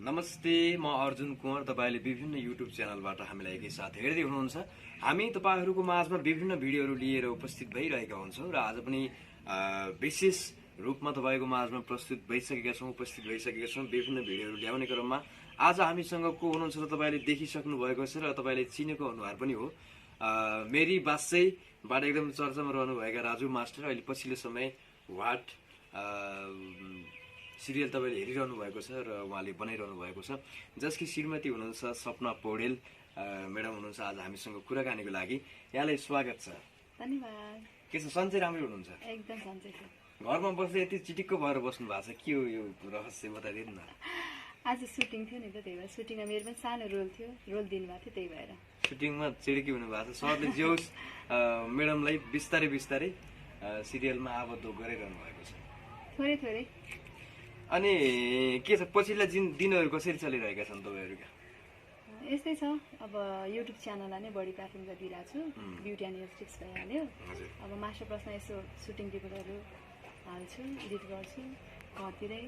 नमस्ते, म अर्जुन कुँवर। तपाईले विभिन्न युट्युब च्यानलबाट हामीलाई एकैसाथ हेर्दै हुनुहुन्छ। हामी तपाईहरूको माझमा विभिन्न भिडियोहरू लिएर उपस्थित भइरहेका हुन्छौँ र आज पनि विशेष रूपमा तपाईको माझमा उपस्थित भइसकेका छौँ विभिन्न भिडियोहरू ल्याउने क्रममा। आज हामीसँग को हुनुहुन्छ र तपाईले देखिसक्नु भएको छ र तपाईले चिनेको अनुहार पनि हो। मेरी बासैबाट एकदम चर्चामा रहनुभएका राजु मास्टर अहिले पछिल्लो समय वाट सिरियल तपाईले हेरिरहनु भएको छ र उहाँले बनाइरहनु भएको छ, जसकी श्रीमती हुनुहुन्छ सपना पौडेल म्याडम हुनुहुन्छ आज हामीसँग कुराकानीको लागि। यहाँलाई स्वागत छ। धन्यवाद। के छ, सन्चै राम्रै हुनुहुन्छ? एकदम सन्चै छ। घरमा बस्दै यति चिटिक्क भएर बस्नु भएको छ, के हो यो रहस्य बताइदिनु न। आज सुटिङ थियो नि त, त्यही भएर सुटिङमा मेरो पनि सानो रोल थियो, रोल दिनुभएको थियो, त्यही भएर सुटिङमा चिडिकी हुनु भएको छ। सरले जे होस् म्याडमलाई बिस्तारै बिस्तारै सिरियलमा आबद्ध गरिरहनु भएको छ थोरै थोरै। अनि के छ, पछिल्ला दिनहरू कसरी चलिरहेका छन् तपाईँहरूका? यस्तै छ, अब युट्युब च्यानललाई नै बढी प्राथमिकता दिइरहेको छु। ब्युटी एन्ड हेयर टिप्स भइहाल्यो। अब मास्टर प्रश्न यसो सुटिङ रिपोर्टहरू हाल्छु, एडिट गर्छु घरतिरै,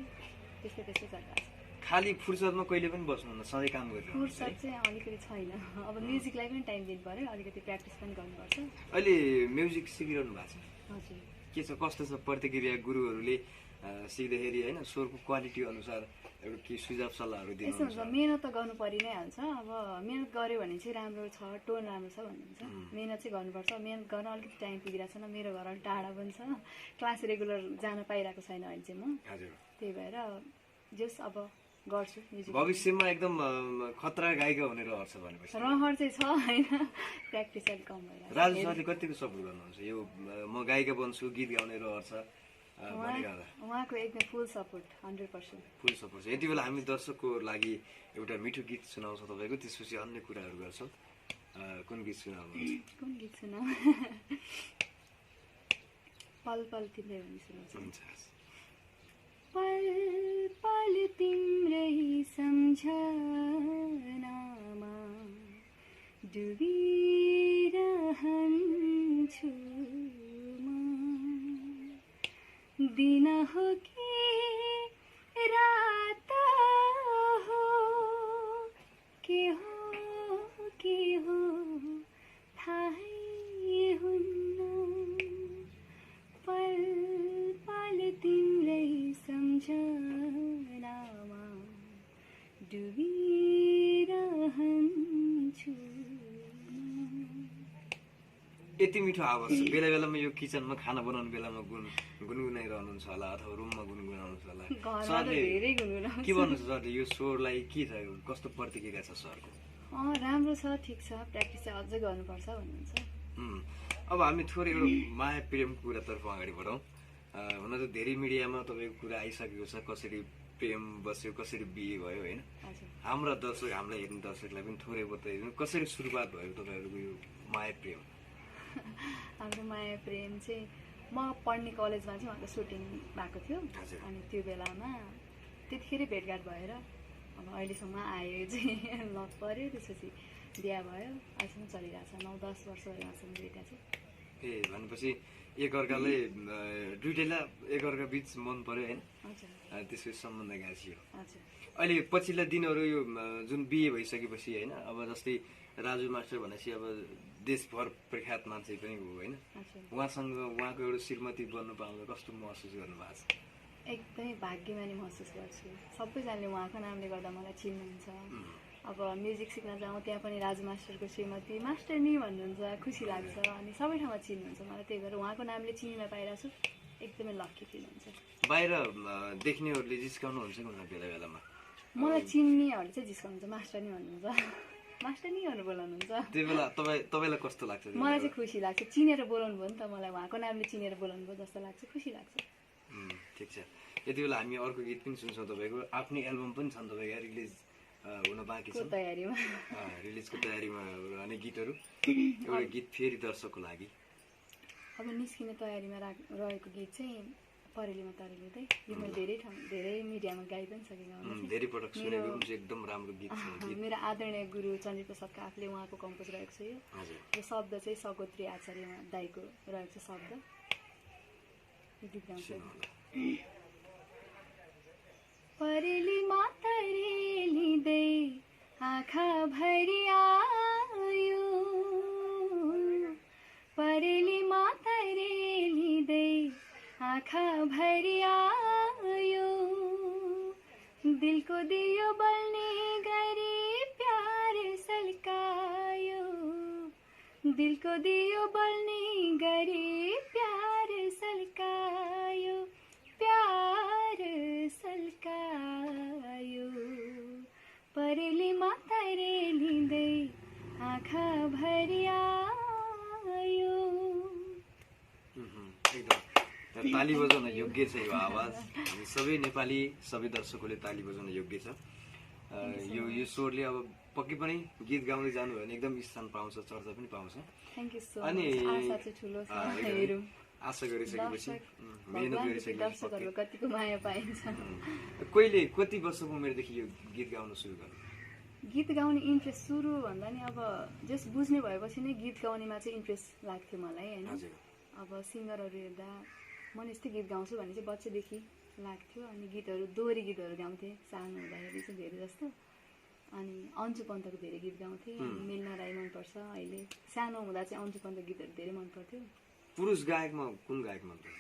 त्यस्तै त्यस्तै चलिरहेको छ। खाली फुर्सदमा कहिले पनि बस्नुहुन्न, सधैँ काम गरिरहनु? फुर्सद चाहिँ अलिकति छैन। अब म्युजिकलाई पनि टाइम दिनु पर्यो, अलिकति प्र्याक्टिस पनि गर्नुपर्छ। अहिले म्युजिक सिकिरहनु भएको छ? हजुर। के छ, कस्तो छ प्रतिक्रिया? गुरुहरूले सिक्दाखेरि होइन स्वरको क्वालिटी अनुसार एउटा के सुझाव सल्लाहहरू दिनुहुन्छ? यस्तो हुन्छ, मिहिनेत त गर्नु परि नै हाल्छ। अब मिहिनेत गऱ्यो भने चाहिँ राम्रो छ, टोन राम्रो छ भन्नुहुन्छ। मिहिनेत चाहिँ गर्नुपर्छ। मिहिनेत गर्न अलिकति टाइम पुगिरहेको छैन, मेरो घर अलिक टाढा पनि छ, क्लास रेगुलर जान पाइरहेको छैन अहिले चाहिँ म। हजुर। त्यही भएर जस अब गर्छु म्युजिक। भविष्यमा एकदम खतरा गायिका हुने रहर छ भनेपछि? रहर चाहिँ छ होइन, प्र्याक्टिस अलिक कम भइरहेको छ। राजु सरले कतिको सपोर्ट गर्नुहुन्छ यो म गायिका बन्छु, गीत गाउने रहर छ भनिरहँदा? उहाँको एकदम फुल सपोर्ट, 100%। फुल सपोर्ट छ। यति बेला हामी दर्शकको लागि एउटा मिठो गीत सुनाउँछ तपाईँको, त्यसपछि अन्य कुराहरू गर्छौँ। कुन गीत सुनाउनुहुन्छ? कुन गीत सुनाऊ? पल पल तिम्रै भनी सुनाउँछु। हुन्छ। पल पल तिम्रै सम्झनामा डुबिरहन्छु म, दिन हो कि रात हो, के हो थाहै हुन्न। पल पल तिम्रै सम्झनामा डुबिरहन्छु। यति मिठो आवाज छ। बेला बेलामा यो किचनमा खाना बनाउने बेलामा गुनगुनाइरहनुहुन्छ होला अथवा रुममा गुनगुनाउनुहुन्छ होला। सरले के भन्नुहुन्छ? सरले यो स्वरलाई के छ, कस्तो प्रतिक्रिया छ सरको? राम्रो छ, ठिक छ, प्र्याक्टिस चाहिँ अझै गर्नुपर्छ भन्नुहुन्छ। अब हामी थोरै एउटा माया प्रेमको कुरातर्फ अगाडि बढौँ। हुन त धेरै मिडियामा तपाईँको कुरा आइसकेको छ, कसरी प्रेम बस्यो, कसरी बिहे भयो होइन। हाम्रा दर्शक, हामीलाई हेर्ने दर्शकलाई पनि थोरै बताइदिनु, कसरी सुरुवात भयो तपाईँहरूको यो माया प्रेम? हाम्रो माया प्रेम चाहिँ म पढ्ने कलेजमा चाहिँ उहाँको सुटिङ भएको थियो, अनि त्यो बेलामा त्यतिखेरै भेटघाट भएर अब अहिलेसम्म आयो चाहिँ लग पऱ्यो, त्यसपछि बिहा भयो, अहिलेसम्म चलिरहेको छ। 9-10 वर्ष भयो उहाँसँग भेटा चाहिँ। ए भनेपछि एकअर्कालाई दुइटैलाई एकअर्का बिच मन पर्यो होइन, त्यसपछि सम्बन्ध गाँसियो। अहिले पछिल्ला दिनहरू यो जुन बिहे भइसकेपछि होइन, अब जस्तै राजु मास्टर भनेपछि अब देशभर प्रख्यात मान्छे पनि हो होइन, उहाँसँग उहाँको एउटा श्रीमती बन्नु पाउँदा कस्तो महसुस गर्नुभएको छ? एकदमै भाग्यमानी महसुस गर्छु। सबैजनाले उहाँको नामले गर्दा मलाई चिन्नुहुन्छ। अब म्युजिक सिक्न जाउँ त्यहाँ पनि राजु मास्टरको श्रीमती मास्टरनी भन्नुहुन्छ, खुसी लाग्छ। अनि सबै ठाउँमा चिन्नुहुन्छ मलाई, त्यही भएर उहाँको नामले चिन्न पाइरहेको छु, एकदमै लक्की फिल हुन्छ। बाहिर देख्नेहरूले जिस्काउनुहुन्छ कि हुन्न बेला बेलामा? मलाई चिन्नेहरूले चाहिँ जिस्काउनुहुन्छ, मास्टरनी भन्नुहुन्छ, मास्टरनीहरू बोलाउनुहुन्छ। त्यो बेला तपाईँलाई कस्तो लाग्छ? मलाई चाहिँ खुसी लाग्छ, चिनेर बोलाउनु भयो नि त मलाई, उहाँको नामले चिनेर बोलाउनु भयो जस्तो लाग्छ, खुसी लाग्छ। ठिक छ। यति बेला हामी अर्को गीत पनि सुन्छौँ तपाईँको। आफ्नै एल्बम पनि छन् तपाईँको, रिलिज हुन बाँकी छ, तयारीमा, रिलिजको तयारीमा रहने गीतहरू। एउटा गीत फेरि दर्शकको लागि अब निस्किने तयारीमा रहेको गीत चाहिँ परेलीमा तरेलिँदै। यो मैले धेरै मिडियामा गाई पनि सकेको, धेरै पटक सुनेको, एकदम राम्रो गीत छ। मेरो आदरणीय गुरु चन्द्रप्रसाद काफले उहाँको कम्पोज रहेको छ यो, र शब्द चाहिँ सगोत्री आचार्य दाईको रहेको छ शब्द। गीत गाउँछ। परेली मातरेली दिलको दियो बल्ने गरी प्यार सल्कायो, दिलको दियो बल्ने गरी प्यार सल्कायो, प्यार सल्कायो। परेलीमा तरेलिँदै आँखा भरि आयो। एकदम ताली बजाउन योग्य छ यो आवाज। हामी सबै नेपाली सबै दर्शकहरूले ताली बजाउन योग्य छ। यो स्वरले अब पक्कै पनि गीत गाउँदै जानुभयो भने एकदम स्थान पाउँछ, चर्चा पनि पाउँछ। थ्याङ्क यू सो अनि मच। आशा चाहिँ ठुलो छ, हेरौँ आशा गरिसकेपछि मेहनत गरिसकेपछि दर्शकहरूको कतिको माया पाइन्छ। कहिले कति वर्षको उमेरदेखि यो गीत गाउन सुरु गर्नु? गीत गाउने इन्ट्रेस्ट सुरु भन्दा नि अब जस्ट बुझ्ने भएपछि नै गीत गाउनेमा चाहिँ इन्ट्रेस्ट लाग्थ्यो मलाई होइन। अब सिङ्गरहरू हेर्दा म यस्तै गीत गाउँछु भन्ने चाहिँ बच्चादेखि लाग्थ्यो। अनि गीतहरू दोहोरी गीतहरू गाउँथेँ सानो हुँदाखेरि चाहिँ धेरै जस्तो। अनि अन्जु पन्तको धेरै गीत गाउँथेँ। अनि मेलना राई मनपर्छ। अहिले सानो हुँदा चाहिँ अन्जु पन्त गीतहरू धेरै मनपर्थ्यो। पुरुष गायकमा कुन गायक मनपर्छ?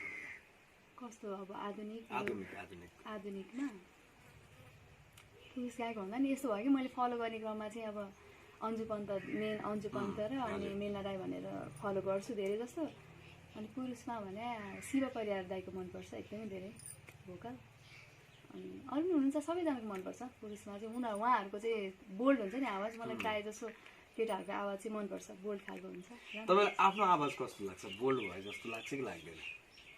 कस्तो अब आधुनिक आधुनिकमा पुरुष गायक भन्दा नि यस्तो भयो कि मैले फलो गर्ने क्रममा चाहिँ अब अन्जु पन्त मेन अन्जु पन्त र अनि मेलना राई भनेर फलो गर्छु धेरै जस्तो। अनि पुरुषमा भने शिव परियार दाईको मनपर्छ एकदमै धेरै भोकल। अनि अरू पनि हुनुहुन्छ सबैजनाको मनपर्छ। पुरुषमा चाहिँ उहाँहरूको चाहिँ बोल्ड हुन्छ नि आवाज। मलाई प्रायः जस्तो केटाहरूको आवाज चाहिँ मनपर्छ, बोल्ड खालको हुन्छ। तपाईँलाई आफ्नो आवाज कस्तो लाग्छ? बोल्ड भयो जस्तो लाग्छ कि लाग्दैन?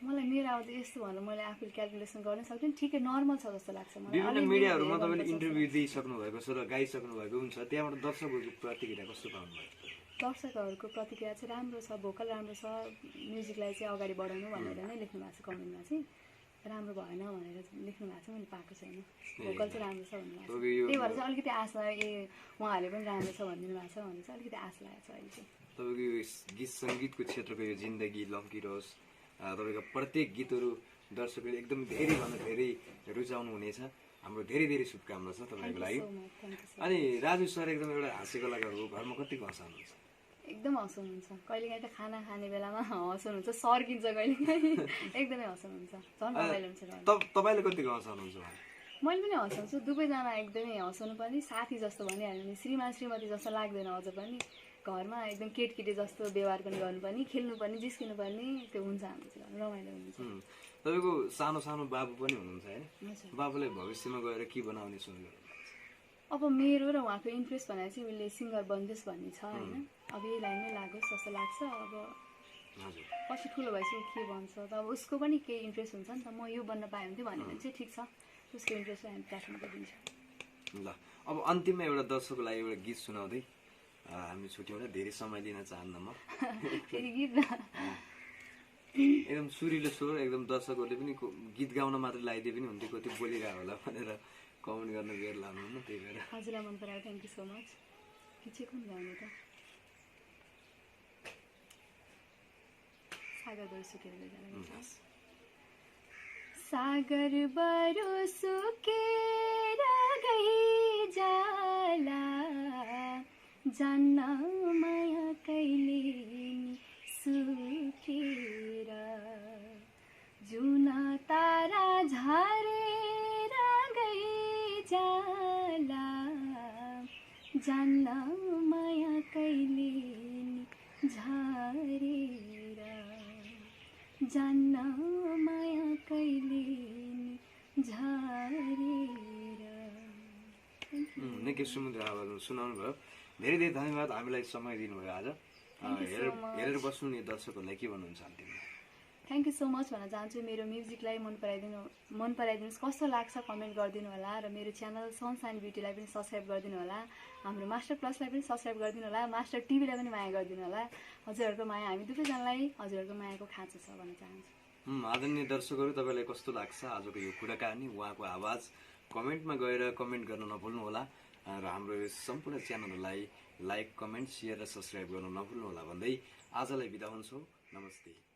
मलाई मेरो आवाज यस्तो भन्दा मैले आफूले क्यालकुलेसन गर्न सक्दिनँ। ठिकै नर्मल छ जस्तो लाग्छ मलाई। विभिन्न मिडियाहरूमा तपाईँले इन्टरभ्यू दिइसक्नु भएको छ र गाइसक्नु भएको हुन्छ, त्यहाँबाट दर्शकहरूको प्रतिक्रिया कस्तो पाउनुभयो? दर्शकहरूको प्रतिक्रिया चाहिँ राम्रो छ, भोकल राम्रो छ, म्युजिकलाई चाहिँ अगाडि बढाउनु भनेर नै लेख्नु भएको छ कमेन्टमा चाहिँ। राम्रो भएन भनेर लेख्नु भएको छ, मैले पाएको छैन। भोकल चाहिँ राम्रो छ भन्नुभएको छ। त्यही भएर चाहिँ अलिकति आश लाग्यो, ए उहाँहरूले पनि राम्रो छ भनिदिनु भएको छ भनेर चाहिँ अलिकति आश लागेको छ अहिले चाहिँ। तपाईँको यो गीत सङ्गीतको क्षेत्रको यो जिन्दगी लम्किरोस्, तपाईँको प्रत्येक गीतहरू दर्शकहरूले एकदम धेरैभन्दा धेरै रुचाउनु हुनेछ। हाम्रो धेरै धेरै शुभकामना छ तपाईँको लागि। अनि राजु सर एकदम एउटा हाँस्य कलाकार हो, घरमा कतिको हँसाउनुहुन्छ? एकदम हँसाउनुहुन्छ। कहिलेकाहीँ त खाना खाने बेलामा हँसाउनुहुन्छ, सर्किन्छ कहिलेकाहीँ, एकदमै हँसाउनुहुन्छ, झन् रमाइलो हुन्छ। तपाईँले कतिको हँसाउनुहुन्छ? मैले पनि हँसाउँछु, दुवैजना एकदमै हँसाउनु पनि साथी जस्तो भनिहाल्यो भने श्रीमान श्रीमती जस्तो लाग्दैन। अझ पनि घरमा एकदम केटकेटी जस्तो व्यवहार पनि गर्नुपर्ने, खेल्नु पनि, जिस्किनु पर्ने, त्यो हुन्छ हाम्रो चाहिँ, रमाइलो हुन्छ। तपाईँको सानो सानो बाबु पनि हुनुहुन्छ होइन? बाबुलाई भविष्यमा गएर के बनाउने सोच गर्नुहुन्छ? अब मेरो र उहाँको इन्ट्रेस्ट भनेर चाहिँ उसले सिङ्गर बन्दोस् भन्ने छ होइन। अब यही लाइनमै लागोस् जस्तो लाग्छ। अब पछि ठुलो भएपछि के भन्छ त, अब उसको पनि केही इन्ट्रेस्ट हुन्छ नि त। म यो बन्न पाएँ हुन्थ्यो भन्यो भने चाहिँ ठिक छ, उसको इन्ट्रेस्टलाई हामी प्राथमिकता दिन्छौँ। ल अब अन्तिममा एउटा दर्शकको लागि एउटा गीत सुनाउँदै हामी छुट्यौँ। धेरै समय लिन चाहन्न म। फेरि गीत एकदम सुरिलो स्वर, एकदम दर्शकहरूले पनि गीत गाउन मात्रै लगाइदिए पनि हुन्थ्यो, कति बोलिरहेको होला भनेर कमेन्ट गर्न बेर लानुहुन्न, त्यही भएर। हजुरलाई मन परायो, थ्याङ्क यू सो मच। कि चाहिँ कुन गाउने त? सागर बरु सुकेर गइजाला। सागर बरु सुकेर गइजाला, जान्न माया कहिले सुकेर, जुन तारा झरेर गइजाला, जान्न माया कहिले झरेर, जान्न माया कहिले झरेर। निकै सुमधुर आवाजमा सुनाउनु भयो। धेरै धेरै धन्यवाद हामीलाई समय दिनुभयो आज। हेरेर बस्नु दर्शकहरूलाई के भन्नुहुन्छ अन्तिममा? थ्याङ्क यू सो मच भन्न चाहन्छु। मेरो म्युजिकलाई मन पराइदिनुहोस्, कस्तो लाग्छ कमेन्ट गरिदिनु होला। र मेरो च्यानल सनसाइन ब्युटीलाई पनि सब्सक्राइब गरिदिनु होला। हाम्रो मास्टर प्लसलाई पनि सब्सक्राइब गरिदिनु होला। मास्टर टिभीलाई पनि माया गरिदिनु होला। हजुरहरूको माया हामी दुवैजनालाई हजुरहरूको मायाको खाँचो छ भन्न चाहन्छु। आदरणीय दर्शकहरू, तपाईँलाई कस्तो लाग्छ आजको यो कुराकानी, उहाँको आवाज? कमेन्टमा गएर कमेन्ट गर्न नभुल्नुहोला। र हाम्रो सम्पूर्ण च्यानलहरूलाई लाइक, कमेन्ट, सेयर र सब्सक्राइब गर्न नभुल्नुहोला भन्दै आजलाई बिदा हुन्छौँ। नमस्ते।